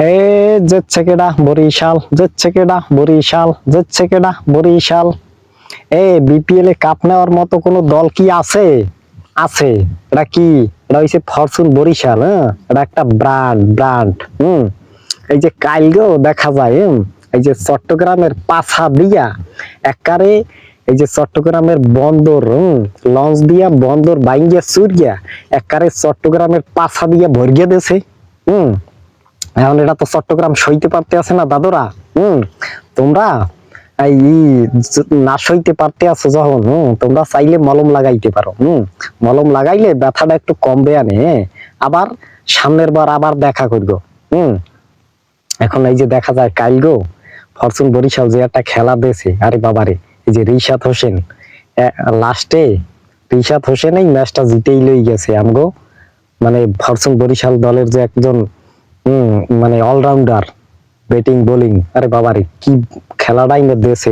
হে যাচ্ছে কেডা বরিশাল, যাচ্ছে কেডা বরিশাল, যাচ্ছে কেডা বরিশাল। বিপিএল এ কাপ নেওয়ার মতো কোন দল কি আছে? আছে। এটা কি? এটা হইছে ফরচুন বরিশাল। হ্যাঁ, এটা একটা ব্র্যান্ড। এই যে কালকেও দেখা যায়, এই যে চট্টগ্রামের পাছা দিয়া একারে, এই যে চট্টগ্রামের বন্দর, লঞ্চ দিয়া বন্দর বাইঙ্গিয়া চুরিয়া একারে চট্টগ্রামের পাছা দিয়া ভরিয়ে দিয়েছে। এখন এটা তো চট্টগ্রাম সইতে পারতে আছে না দাদুরা। তোমরা এই না সইতে পারতে আছো যখন, তোমরা চাইলে মলম লাগাইতে পারো। মলম লাগাইলে ব্যথাটা একটু কমবে। আনে আবার সামনের বার আবার দেখা করবো। এখন এই যে দেখা যায় কালগো ফরচুন বরিশাল যে একটা খেলা দিয়েছে, আরে বাবারে, এই যে রিশাদ হোসেন লাস্টে, রিশাদ হোসেন এই ম্যাচটা জিতেই লই গেছে আমগো, মানে ফরচুন বরিশাল দলের যে একজন মানে অলরাউন্ডার, ব্যাটিং বোলিং, আরে বাবারে কি খেলাটাই দিয়েছে।